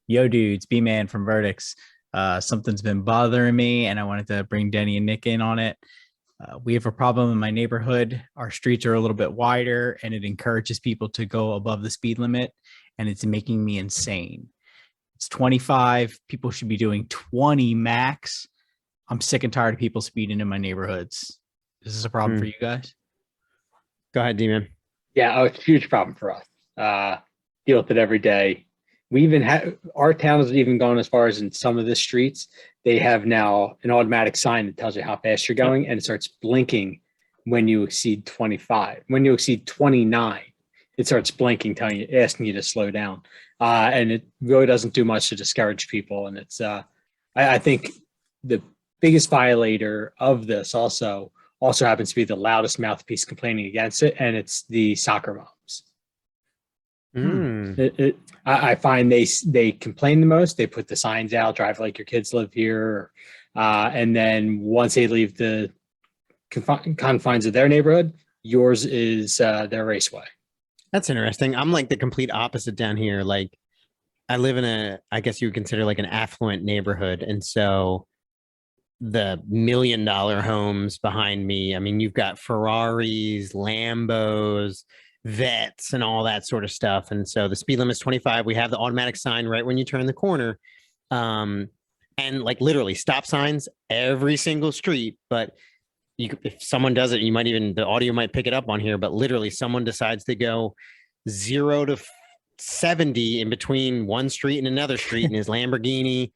Yo, dudes, B-Man from Verdicks. Something's been bothering me, and I wanted to bring Denny and Nick in on it. We have a problem in my neighborhood. Our streets are a little bit wider, and it encourages people to go above the speed limit, and it's making me insane. It's 25. People should be doing 20 max. I'm sick and tired of people speeding in my neighborhoods. Is this a problem for Hmm. you guys? Go ahead, D-Man. Yeah, oh, it's a huge problem for us. Deal with it every day. We even have our town has even gone as far as in some of the streets, they have now an automatic sign that tells you how fast you're Yep. going and it starts blinking when you exceed 25. When you exceed 29, it starts blinking, telling you, asking you to slow down. And it really doesn't do much to discourage people. And I think the biggest violator of this also happens to be the loudest mouthpiece complaining against it, and it's the soccer moms. Mm. I find they complain the most. They put the signs out, drive like your kids live here, and then once they leave the confines of their neighborhood, yours is their raceway. That's interesting. I'm like the complete opposite down here. Like I live in I guess you would consider like an affluent neighborhood. And so the $1 million homes behind me, I mean, you've got Ferraris, Lambos, vets, and all that sort of stuff. And so the speed limit is 25. We have the automatic sign right when you turn the corner. Um, and like literally stop signs every single street. But if someone does it, the audio might pick it up on here, but literally someone decides to go 0 to 70 in between one street and another street in his Lamborghini.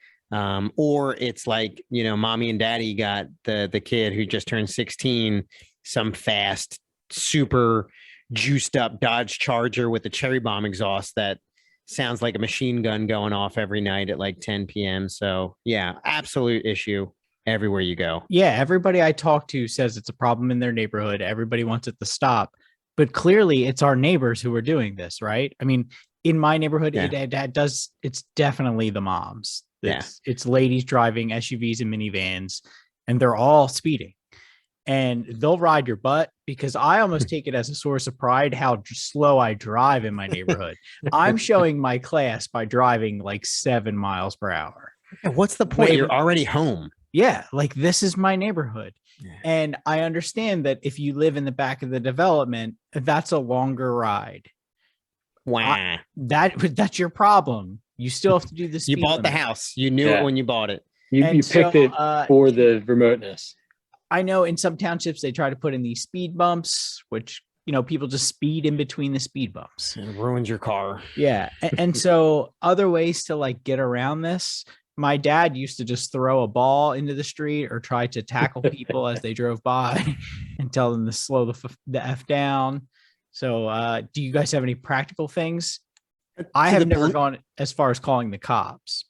Or it's like, mommy and daddy got the kid who just turned 16, some fast, super juiced up Dodge Charger with a cherry bomb exhaust that sounds like a machine gun going off every night at like 10 p.m. So yeah, absolute issue everywhere you go. Yeah, everybody I talk to says it's a problem in their neighborhood. Everybody wants it to stop. But clearly it's our neighbors who are doing this, right? I mean, in my neighborhood, Yeah. it's definitely the moms. Yeah. It's ladies driving SUVs and minivans, and they're all speeding. And they'll ride your butt because I almost take it as a source of pride how slow I drive in my neighborhood. I'm showing my class by driving like 7 miles per hour. What's the point? Way You're already home. Yeah, like this is my neighborhood. Yeah. And I understand that if you live in the back of the development, that's a longer ride. Wow. That's your problem. You still have to do this. You bought the house. You knew it when you bought it. You picked it for the remoteness. I know in some townships they try to put in these speed bumps, which people just speed in between the speed bumps. It ruins your car. Yeah, and so other ways to like get around this. My dad used to just throw a ball into the street or try to tackle people as they drove by and tell them to slow the F down. So do you guys have any practical things? I have never gone as far as calling the cops.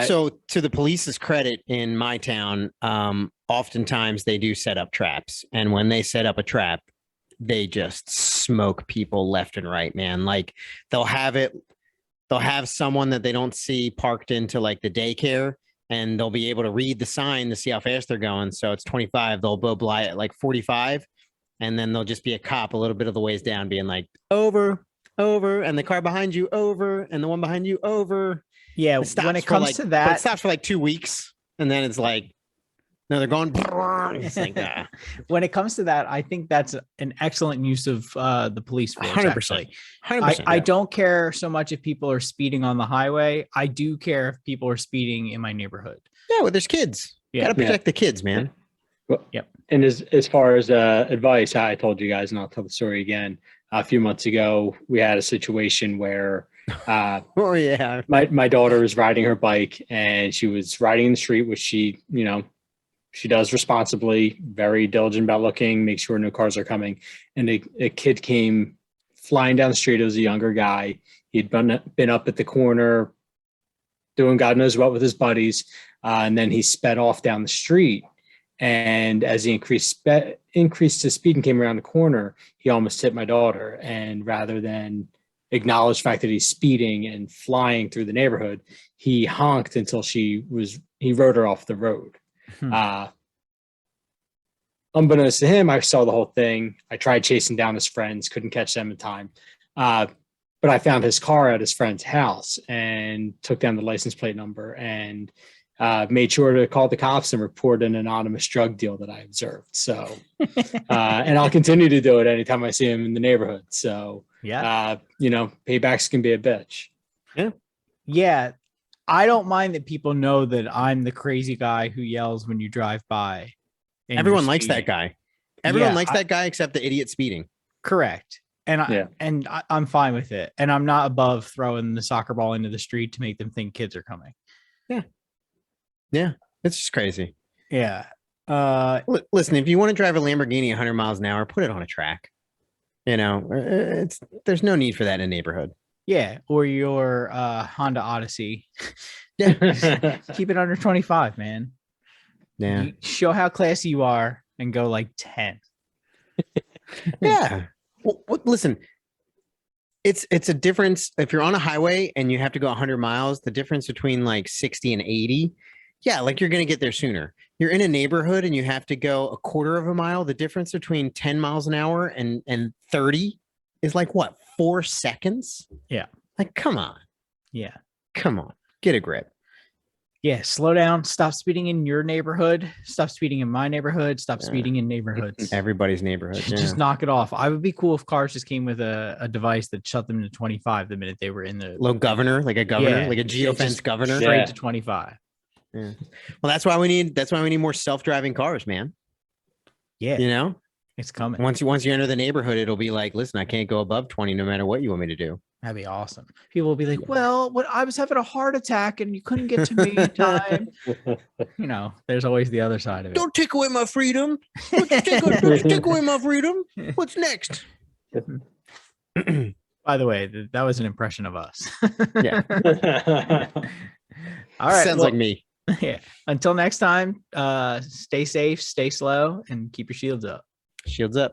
So to the police's credit in my town, oftentimes they do set up traps. And when they set up a trap, they just smoke people left and right, man. Like they'll have someone that they don't see parked into like the daycare, and they'll be able to read the sign to see how fast they're going. So it's 25. They'll go by at like 45. And then there'll just be a cop a little bit of the ways down being like, over, and the car behind you, over, and the one behind you, over. Yeah, when it comes to that, it stops for like 2 weeks. And then it's like, no, they're going. It's like, when it comes to that, I think that's an excellent use of the police force. 100%. I don't care so much if people are speeding on the highway. I do care if people are speeding in my neighborhood. Yeah, well, there's kids. You gotta protect the kids, man. Well, yep. And as far as advice, I told you guys, and I'll tell the story again. A few months ago, we had a situation where oh yeah, my daughter was riding her bike and she was riding in the street, which she does responsibly, very diligent about looking, make sure no cars are coming. And a kid came flying down the street. It was a younger guy. He'd been up at the corner doing God knows what with his buddies. And then he sped off down the street. And as he increased his speed and came around the corner, he almost hit my daughter. And rather than acknowledge the fact that he's speeding and flying through the neighborhood, he honked until he rode her off the road. Unbeknownst to him, I saw the whole thing. I tried chasing down his friends, couldn't catch them in time. but I found his car at his friend's house and took down the license plate number and made sure to call the cops and report an anonymous drug deal that I observed. So, and I'll continue to do it anytime I see him in the neighborhood. So, paybacks can be a bitch. Yeah. I don't mind that people know that I'm the crazy guy who yells when you drive by. Everyone likes that guy. Everyone likes that guy except the idiot speeding. Correct. And I'm fine with it. And I'm not above throwing the soccer ball into the street to make them think kids are coming. Yeah. It's just crazy. Yeah. Listen, if you want to drive a Lamborghini 100 miles an hour, put it on a track. There's no need for that in a neighborhood. Yeah. Or your Honda Odyssey. Yeah. Keep it under 25, man. Yeah. You show how classy you are and go like 10. Yeah. Well, listen, it's a difference. If you're on a highway and you have to go 100 miles, the difference between like 60 and 80, like you're going to get there sooner. You're in a neighborhood and you have to go a quarter of a mile. The difference between 10 miles an hour and 30 is like what, 4 seconds? Yeah. Like, come on. Yeah. Come on. Get a grip. Yeah. Slow down. Stop speeding in your neighborhood. Stop speeding in my neighborhood. Stop speeding in neighborhoods. Everybody's neighborhood. Just knock it off. I would be cool if cars just came with a device that shut them to 25 the minute they were in the low governor, like a governor, like a geofence governor. Straight to 25. Yeah. Well, that's why we need more self-driving cars, man. Yeah. It's coming. Once you enter the neighborhood, it'll be like, listen, I can't go above 20 no matter what you want me to do. That'd be awesome. People will be like, well, I was having a heart attack and you couldn't get to me in time. There's always the other side of it. Don't take away my freedom. Don't you take away my freedom. What's next? By the way, that was an impression of us. Yeah. All right. Sounds like me. Yeah. Until next time, stay safe, stay slow, and keep your shields up. Shields up.